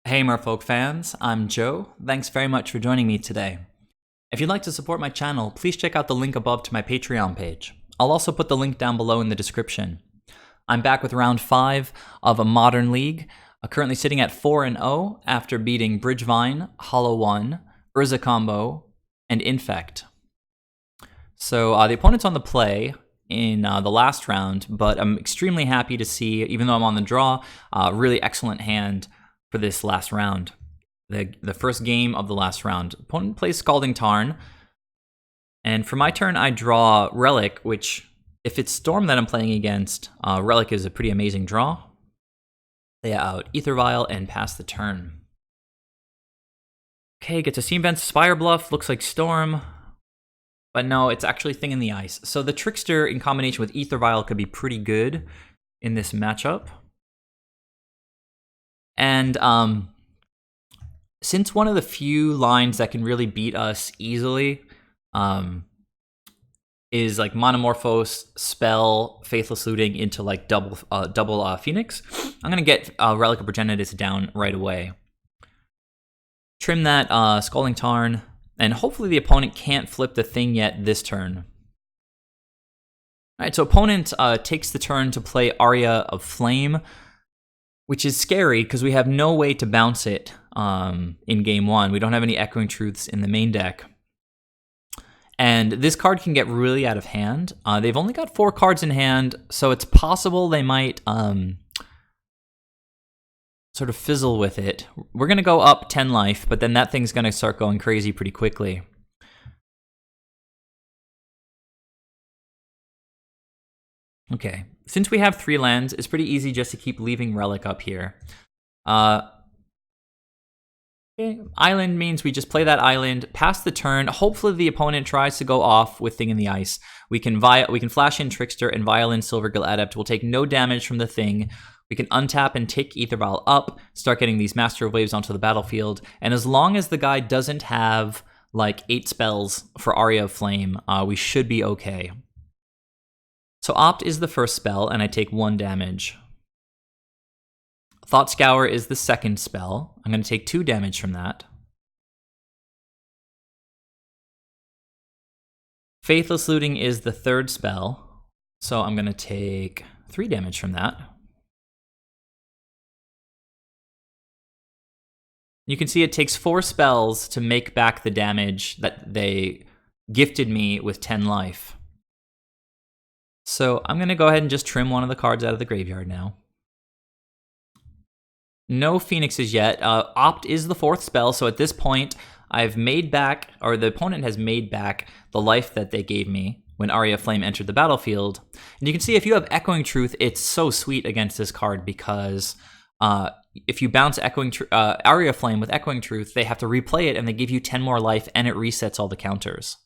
Hey Merfolk fans, I'm Joe. Thanks very much for joining me today. If you'd like to support my channel, please check out the link above to my Patreon page. I'll also put the link down below in the description. I'm back with round 5 of a Modern League, currently sitting at 4-0 after beating Bridgevine, Hollow One, Urza Combo, and Infect. So the opponent's on the play in the last round, but I'm extremely happy to see, even though I'm on the draw, a really excellent hand for this last round. The first game of the last round. Opponent plays Scalding Tarn, and for my turn I draw Relic, which, if it's Storm that I'm playing against, Relic is a pretty amazing draw. Lay out AEther Vial and pass the turn. Okay, get to Steam Vents, Spire Bluff, looks like Storm, but no, it's actually Thing in the Ice. So the Trickster in combination with AEther Vial could be pretty good in this matchup. And since one of the few lines that can really beat us easily is like Monomorphose, Spell, Faithless Looting into like double Phoenix, I'm going to get Relic of Progenitus down right away. Trim that Scalding Tarn, and hopefully the opponent can't flip the thing yet this turn. Alright, so opponent takes the turn to play Aria of Flame, which is scary because we have no way to bounce it in game 1. We don't have any Echoing Truths in the main deck. And this card can get really out of hand. They've only got 4 cards in hand, so it's possible they might sort of fizzle with it. We're going to go up 10 life, but then that thing's going to start going crazy pretty quickly. Okay, since we have 3 lands, it's pretty easy just to keep leaving Relic up here. Okay. Island means we just play that island, pass the turn. Hopefully the opponent tries to go off with Thing in the Ice. We can flash in Trickster and Vial in Silvergill Adept. We'll take no damage from the thing. We can untap and take AEther Vial up, start getting these Master of Waves onto the battlefield. And as long as the guy doesn't have like 8 spells for Aria of Flame, we should be okay. So Opt is the first spell, and I take 1 damage. Thought Scour is the second spell. I'm going to take 2 damage from that. Faithless Looting is the third spell, so I'm going to take 3 damage from that. You can see it takes 4 spells to make back the damage that they gifted me with 10 life. So I'm going to go ahead and just trim one of the cards out of the graveyard now. No Phoenixes yet. Opt is the 4th spell, so at this point, I've made back, or the opponent has made back the life that they gave me when Aria of Flame entered the battlefield. And you can see if you have Echoing Truth, it's so sweet against this card because if you bounce Aria of Flame with Echoing Truth, they have to replay it and they give you 10 more life and it resets all the counters.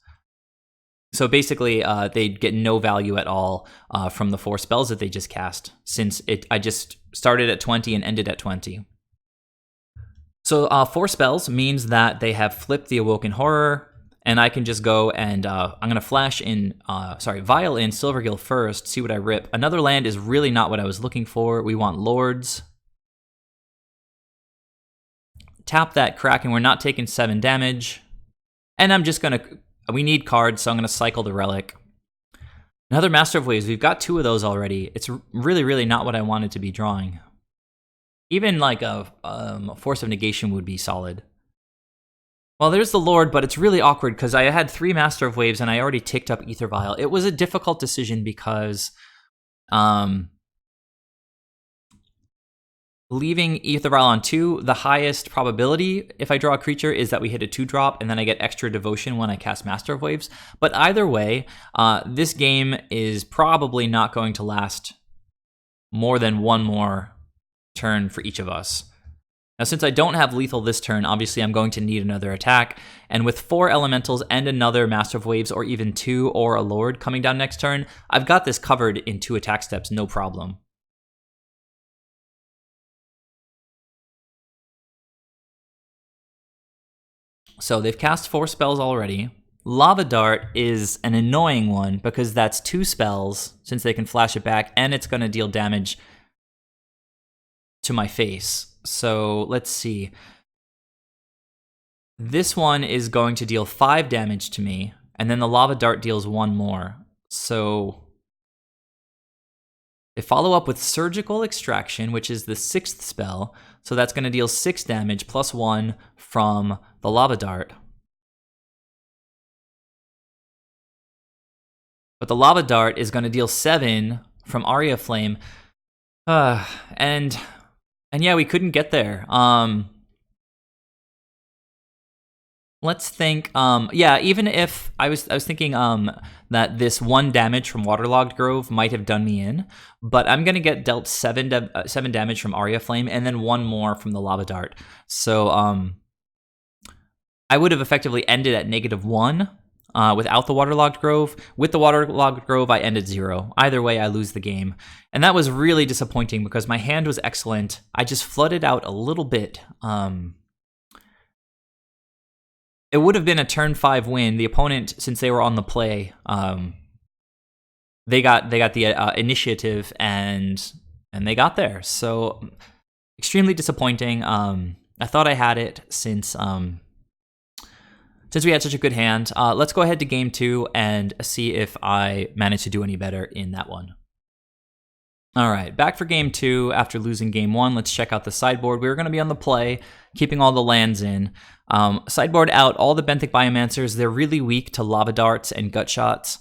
So basically, they get no value at all from the 4 spells that they just cast, since I just started at 20 and ended at 20. So 4 spells means that they have flipped the Awoken Horror, and I can just go and I'm going to flash in, Vial in Silvergill first, see what I rip. Another land is really not what I was looking for. We want Lords. Tap that Kraken. We're not taking 7 damage. And I'm just going to... We need cards, so I'm going to cycle the Relic. Another Master of Waves. We've got 2 of those already. It's really, really not what I wanted to be drawing. Even like a Force of Negation would be solid. Well, there's the Lord, but it's really awkward because I had 3 Master of Waves and I already ticked up AEther Vial. It was a difficult decision because leaving AEther Vial on 2, the highest probability if I draw a creature is that we hit a 2-drop and then I get extra devotion when I cast Master of Waves. But either way, this game is probably not going to last more than 1 more turn for each of us. Now, since I don't have lethal this turn, obviously I'm going to need another attack. And with 4 elementals and another Master of Waves, or even 2 or a Lord coming down next turn, I've got this covered in 2 attack steps, no problem. So they've cast 4 spells already. Lava Dart is an annoying one because that's 2 spells, since they can flash it back, and it's going to deal damage to my face. So let's see. This one is going to deal 5 damage to me, and then the Lava Dart deals 1 more. So they follow up with Surgical Extraction, which is the 6th spell. So that's going to deal 6 damage plus 1 from the Lava Dart. But the Lava Dart is going to deal 7 from Aria Flame. And yeah, we couldn't get there. Let's think. Yeah, even if I was thinking that this 1 damage from Waterlogged Grove might have done me in, but I'm gonna get dealt 7 damage from Aria Flame and then 1 more from the Lava Dart. So I would have effectively ended at -1 without the Waterlogged Grove. With the Waterlogged Grove, I ended 0. Either way, I lose the game, and that was really disappointing because my hand was excellent. I just flooded out a little bit. It would have been a turn 5 win. The opponent, since they were on the play, they got the initiative and they got there. So extremely disappointing. I thought I had it since we had such a good hand. Let's go ahead to game 2 and see if I managed to do any better in that one. All right, back for game 2 after losing game 1. Let's check out the sideboard. We were going to be on the play, keeping all the lands in. Sideboard out, all the Benthic Biomancers. They're really weak to Lava Darts and Gut Shots.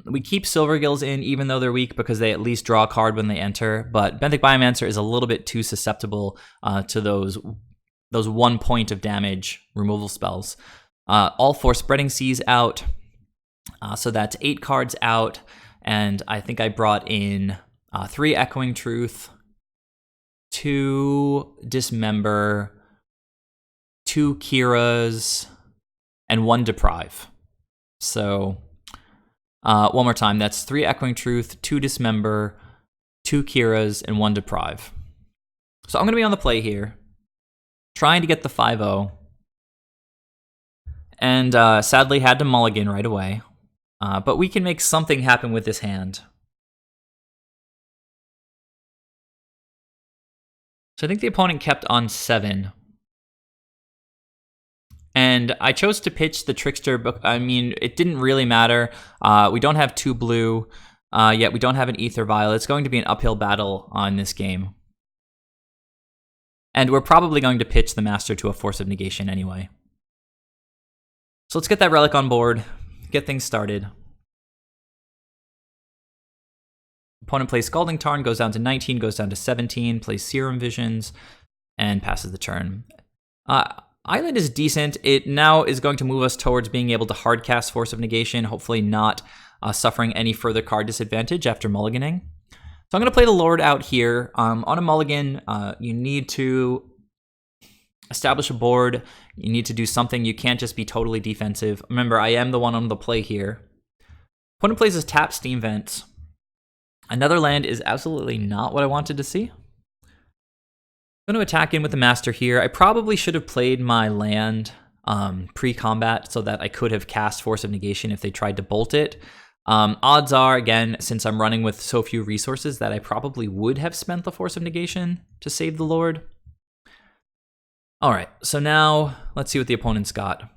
We keep Silvergills in, even though they're weak, because they at least draw a card when they enter. But Benthic Biomancer is a little bit too susceptible to those 1 point of damage removal spells. All 4 Spreading Seas out. So that's 8 cards out. And I think I brought in 3 Echoing Truth, 2 Dismember, 2 Kiras, and 1 Deprive. So one more time, that's 3 Echoing Truth, 2 Dismember, 2 Kiras, and 1 Deprive. So I'm going to be on the play here, trying to get the 5-0. And sadly had to mulligan right away. But we can make something happen with this hand. So I think the opponent kept on 7. And I chose to pitch the Trickster, but I mean, it didn't really matter. We don't have 2 blue, yet we don't have an AEther Vial. It's going to be an uphill battle on this game. And we're probably going to pitch the Master to a Force of Negation anyway. So let's get that Relic on board, get things started. Opponent plays Scalding Tarn, goes down to 19, goes down to 17, plays Serum Visions, and passes the turn. Island is decent. It now is going to move us towards being able to hardcast Force of Negation, hopefully not suffering any further card disadvantage after mulliganing. So I'm going to play the Lord out here. On a mulligan, you need to establish a board. You need to do something. You can't just be totally defensive. Remember, I am the one on the play here. Opponent plays his tap Steam Vents. Another land is absolutely not what I wanted to see. I'm going to attack in with the Master here. I probably should have played my land pre-combat so that I could have cast Force of Negation if they tried to bolt it. Odds are, again, since I'm running with so few resources, that I probably would have spent the Force of Negation to save the Lord. All right, so now let's see what the opponent's got.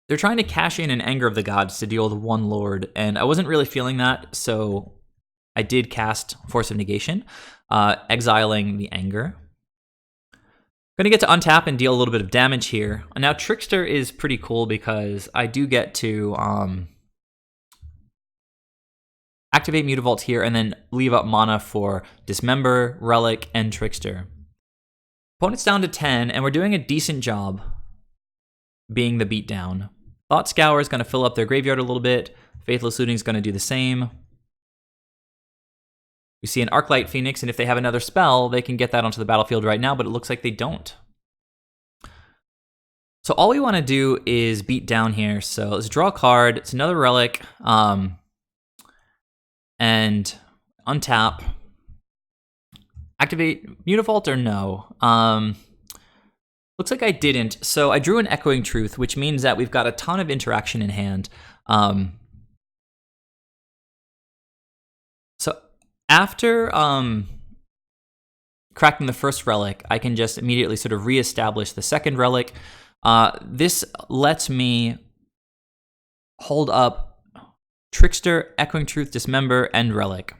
They're trying to cash in an Anger of the Gods to deal with 1 Lord, and I wasn't really feeling that, so I did cast Force of Negation, exiling the Anger. Going to get to untap and deal a little bit of damage here. Now, Trickster is pretty cool because I do get to activate Mutavault here and then leave up mana for Dismember, Relic, and Trickster. Opponent's down to 10, and we're doing a decent job being the beatdown. Thought Scour is going to fill up their graveyard a little bit. Faithless Looting is going to do the same. We see an Arclight Phoenix, and if they have another spell, they can get that onto the battlefield right now, but it looks like they don't. So all we want to do is beat down here. So let's draw a card. It's another Relic. And untap. Activate Mutavault or no? Looks like I didn't. So I drew an Echoing Truth, which means that we've got a ton of interaction in hand. So after cracking the first relic, I can just immediately sort of reestablish the second relic. This lets me hold up Trickster, Echoing Truth, Dismember, and Relic.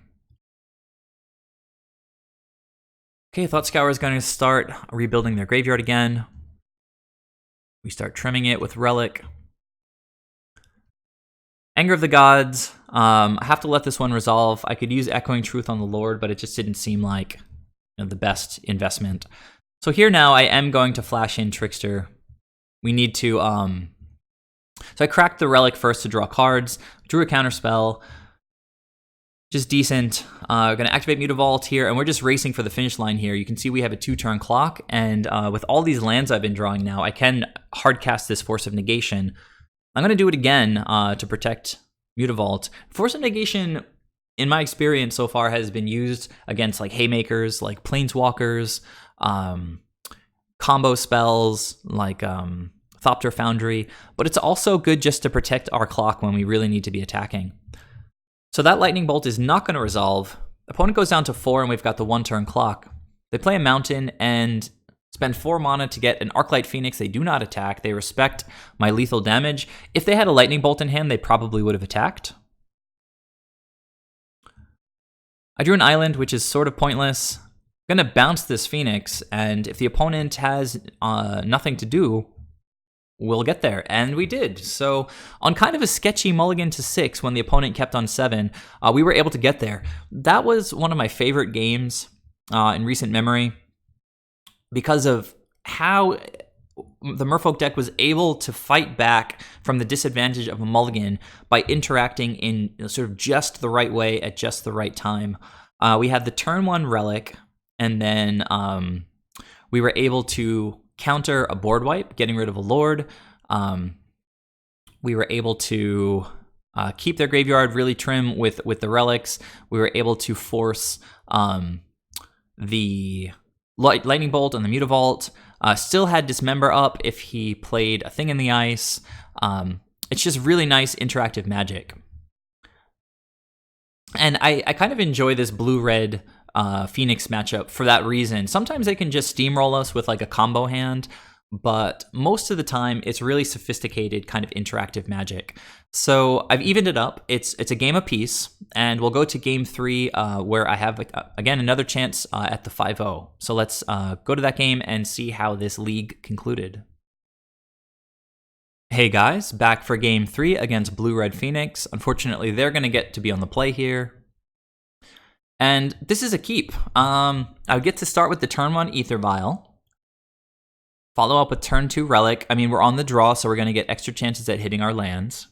Okay, Thoughtscour is going to start rebuilding their graveyard again. We start trimming it with Relic. Anger of the Gods. I have to let this one resolve. I could use Echoing Truth on the Lord, but it just didn't seem like the best investment. So here now, I am going to flash in Trickster. We need to... So I cracked the Relic first to draw cards. Drew a counterspell. Just decent. Going to activate Mutavault here, and we're just racing for the finish line here. You can see we have a 2-turn clock, and with all these lands I've been drawing now, I can hardcast this Force of Negation. I'm going to do it again to protect Mutavault. Force of Negation, in my experience so far, has been used against like Haymakers, like Planeswalkers, combo spells, like Thopter Foundry, but it's also good just to protect our clock when we really need to be attacking. So that Lightning Bolt is not going to resolve. Opponent goes down to 4, and we've got the 1-turn clock. They play a Mountain and spend 4 mana to get an Arclight Phoenix. They do not attack. They respect my lethal damage. If they had a Lightning Bolt in hand, they probably would have attacked. I drew an island, which is sort of pointless. I'm going to bounce this Phoenix, and if the opponent has nothing to do, we'll get there, and we did. So on kind of a sketchy mulligan to 6 when the opponent kept on 7, we were able to get there. That was one of my favorite games in recent memory because of how the Merfolk deck was able to fight back from the disadvantage of a mulligan by interacting in sort of just the right way at just the right time. We had the turn 1 Relic, and then we were able to counter a board wipe, getting rid of a Lord. We were able to keep their graveyard really trim with the relics. We were able to force the Lightning Bolt and the Mutavault. Still had Dismember up if he played a Thing in the Ice. It's just really nice interactive Magic. And I kind of enjoy this blue-red Phoenix matchup for that reason. Sometimes they can just steamroll us with like a combo hand, but most of the time it's really sophisticated kind of interactive Magic. So I've evened it up. It's a game apiece, and we'll go to game 3 where I have again another chance at the 5-0. So let's go to that game and see how this league concluded. Hey guys, back for game 3 against Blue-Red Phoenix. Unfortunately, they're going to get to be on the play here. And this is a keep. I would get to start with the turn 1 AEther Vial. Follow up with turn 2 Relic. I mean, we're on the draw, so we're going to get extra chances at hitting our lands.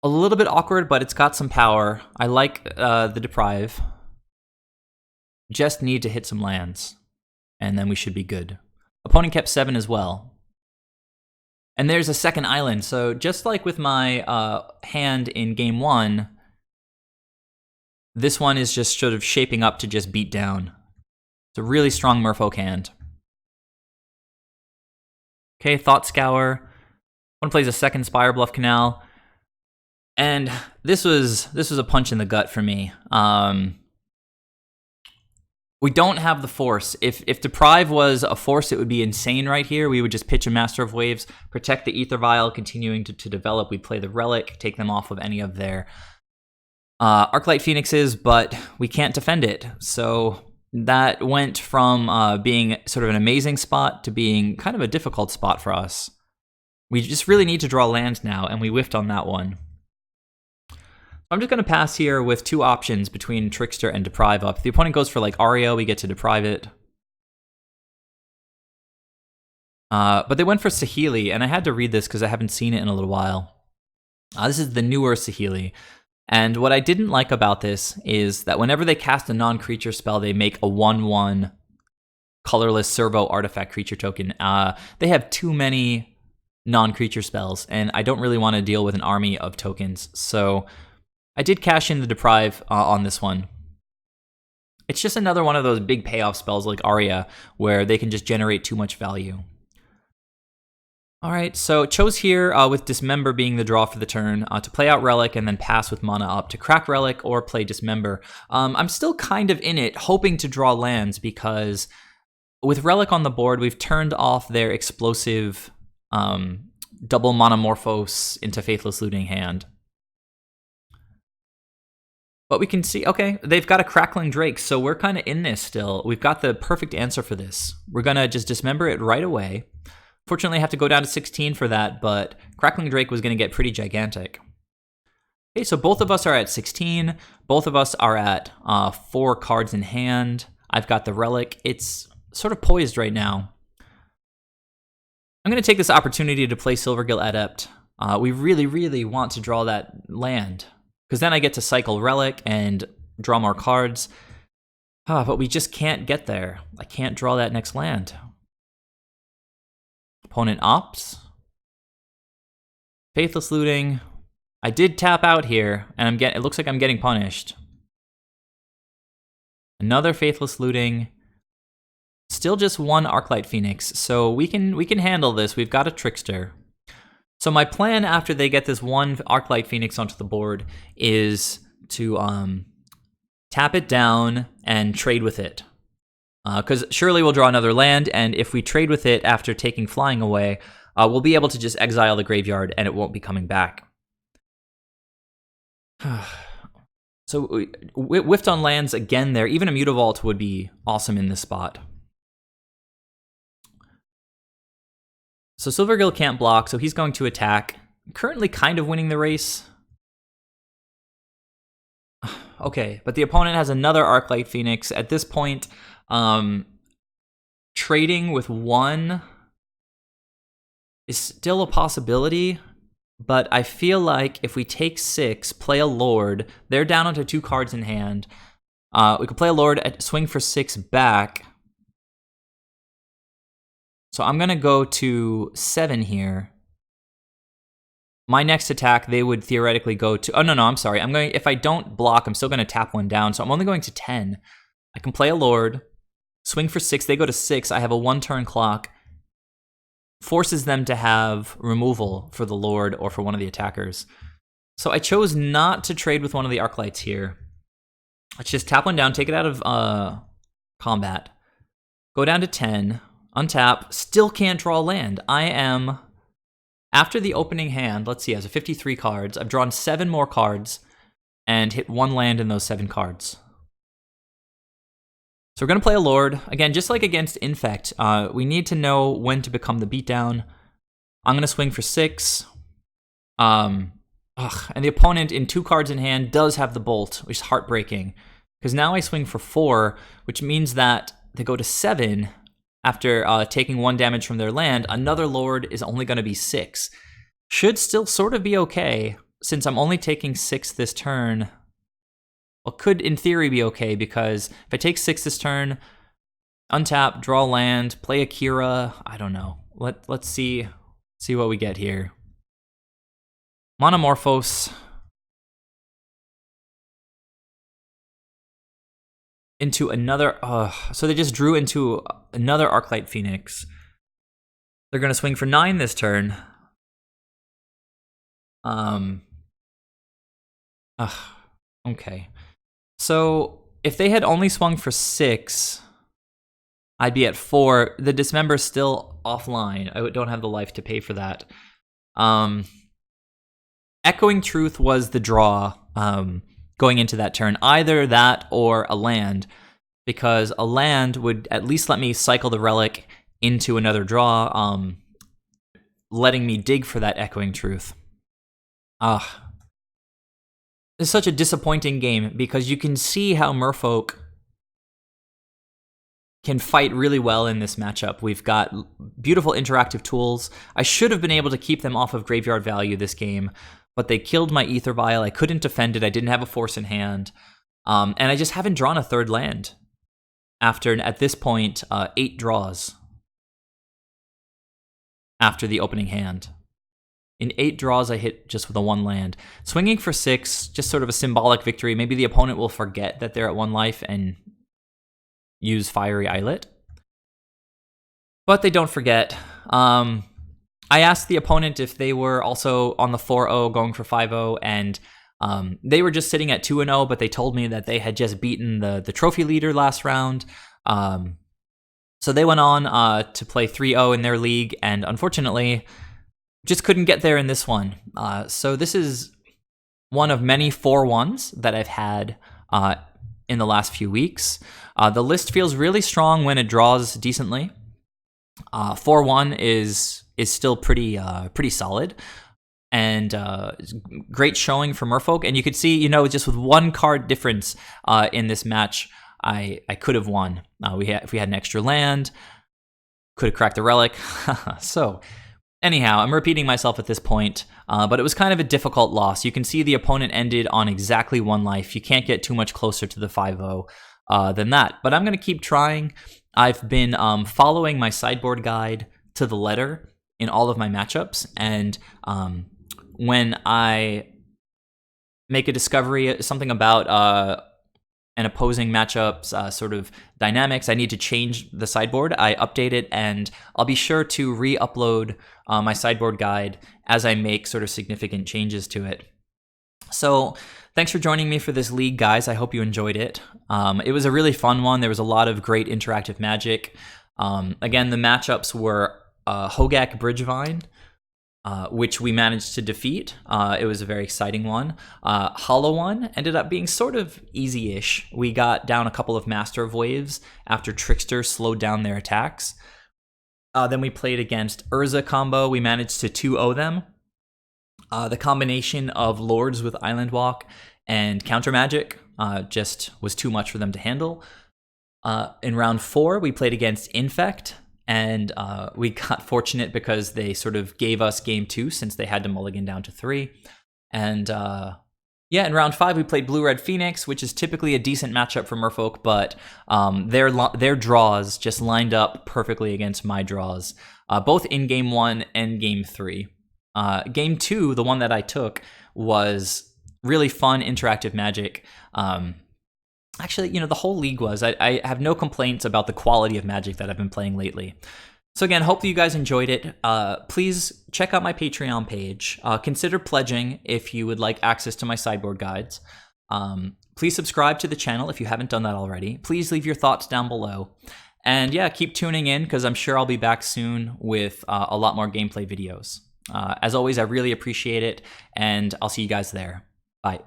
A little bit awkward, but it's got some power. I like the Deprive. Just need to hit some lands, and then we should be good. Opponent kept 7 as well. And there's a second island, so just like with my hand in game 1, this one is just sort of shaping up to just beat down. It's a really strong Merfolk hand. Okay, Thoughtscour. One plays a second Spire Bluff Canal. And this was a punch in the gut for me. We don't have the Force. If Deprive was a Force, it would be insane right here. We would just pitch a Master of Waves, protect the AEther Vial, continuing to develop. We'd play the Relic, take them off of any of their Arclight Phoenixes, but we can't defend it. So that went from being sort of an amazing spot to being kind of a difficult spot for us. We just really need to draw land now, and we whiffed on that one. I'm just going to pass here with 2 options between Trickster and Deprive up. If the opponent goes for like Aria, we get to Deprive it. But they went for Saheeli, and I had to read this because I haven't seen it in a little while. This is the newer Saheeli. And what I didn't like about this is that whenever they cast a non-creature spell, they make a 1/1 colorless servo artifact creature token. They have too many non-creature spells, and I don't really want to deal with an army of tokens. So I did cash in the Deprive on this one. It's just another one of those big payoff spells like Aria, where they can just generate too much value. All right, so chose here with Dismember being the draw for the turn to play out Relic and then pass with mana up to crack Relic or play Dismember. I'm still kind of in it, hoping to draw lands because with Relic on the board, we've turned off their explosive double Monomorphose into Faithless Looting hand. But we can see, okay, they've got a Crackling Drake, so we're kind of in this still. We've got the perfect answer for this. We're going to just Dismember it right away. Fortunately, I have to go down to 16 for that, but Crackling Drake was going to get pretty gigantic. Okay, so both of us are at 16. Both of us are at 4 cards in hand. I've got the Relic. It's sort of poised right now. I'm going to take this opportunity to play Silvergill Adept. We really, really want to draw that land, because then I get to cycle Relic and draw more cards. But we just can't get there. I can't draw that next land. Opponent opts. Faithless Looting. I did tap out here, and it looks like I'm getting punished. Another Faithless Looting. Still just one Arclight Phoenix, so we can handle this. We've got a Trickster. So my plan after they get this one Arclight Phoenix onto the board is to tap it down and trade with it. Because surely we'll draw another land, and if we trade with it after taking flying away, we'll be able to just exile the graveyard and it won't be coming back. So we whiffed on lands again there. Even a Mutavault would be awesome in this spot. So Silvergill can't block, so he's going to attack. Currently kind of winning the race. Okay, but the opponent has another Arclight Phoenix. At this point, trading with one is still a possibility, but I feel like if we take 6, play a Lord, they're down onto 2 cards in hand. We could play a Lord, swing for 6 back. So I'm going to go to 7 here. My next attack, they would theoretically go to... Oh, no, I'm sorry. If I don't block, I'm still going to tap 1 down, so I'm only going to 10. I can play a Lord, swing for 6, they go to 6, I have a 1-turn clock. Forces them to have removal for the Lord or for one of the attackers. So I chose not to trade with one of the Arclights here. Let's just tap 1 down, take it out of combat. Go down to 10, untap, still can't draw land. I am... After the opening hand, let's see, I have 53 cards. I've drawn 7 more cards and hit 1 land in those 7 cards. So we're going to play a Lord. Again, just like against Infect, we need to know when to become the beatdown. I'm going to swing for 6. And the opponent in 2 cards in hand does have the Bolt, which is heartbreaking. Because now I swing for 4, which means that they go to 7. After taking 1 damage from their land, another Lord is only going to be 6. Should still sort of be okay, since I'm only taking 6 this turn. Well, could in theory be okay, because if I take 6 this turn, untap, draw land, play Akira, I don't know. Let's see what we get here. Monomorphose. Into another, so they just drew into another Arclight Phoenix. They're going to swing for 9 this turn. Okay. So if they had only swung for 6, I'd be at 4. The Dismember's still offline. I don't have the life to pay for that. Echoing Truth was the draw. Going into that turn, either that or a land, because a land would at least let me cycle the Relic into another draw, letting me dig for that Echoing Truth. It's such a disappointing game, because you can see how Merfolk can fight really well in this matchup. We've got beautiful interactive tools. I should have been able to keep them off of graveyard value this game, but they killed my AEther Vial. I couldn't defend it. I didn't have a Force in hand. And I just haven't drawn a 3rd land. After, at this point, 8 draws. After the opening hand. In 8 draws, I hit just with a 1 land. Swinging for 6, just sort of a symbolic victory. Maybe the opponent will forget that they're at 1 life and use Fiery Islet. But they don't forget. I I asked the opponent if they were also on the 4-0 going for 5-0, and they were just sitting at 2-0, but they told me that they had just beaten the trophy leader last round. So they went on to play 3-0 in their league, and unfortunately just couldn't get there in this one. So this is one of many 4-1s that I've had in the last few weeks. The list feels really strong when it draws decently. 4-1 is still pretty solid, and great showing for Merfolk. And you could see, just with one card difference in this match, I could have won. If we had an extra land, could have cracked the relic. So anyhow, I'm repeating myself at this point, but it was kind of a difficult loss. You can see the opponent ended on exactly 1 life. You can't get too much closer to the 5-0 than that, but I'm going to keep trying. I've been following my sideboard guide to the letter in all of my matchups, and when I make a discovery, something about an opposing matchup's sort of dynamics, I need to change the sideboard, I update it, and I'll be sure to re-upload my sideboard guide as I make sort of significant changes to it. So thanks for joining me for this league, guys. I hope you enjoyed it. It was a really fun one. There was a lot of great interactive magic. Again, the matchups were Hogak Bridgevine, which we managed to defeat. It was a very exciting one. Hollow One ended up being sort of easy-ish. We got down a couple of Master of Waves after Trickster slowed down their attacks. Then we played against Urza combo. We managed to 2-0 them. The combination of Lords with Island Walk and Counter Magic just was too much for them to handle. In round 4, we played against Infect, and we got fortunate because they sort of gave us game 2 since they had to mulligan down to 3. And in round 5, we played Blue-Red Phoenix, which is typically a decent matchup for Merfolk, but their draws just lined up perfectly against my draws, both in game 1 and game 3. Game 2, the one that I took, was really fun, interactive magic. Actually, the whole league was. I have no complaints about the quality of magic that I've been playing lately. So again, hopefully you guys enjoyed it. Please check out my Patreon page. Consider pledging if you would like access to my sideboard guides. Please subscribe to the channel if you haven't done that already. Please leave your thoughts down below. And yeah, keep tuning in because I'm sure I'll be back soon with a lot more gameplay videos. As always, I really appreciate it, and I'll see you guys there. Bye.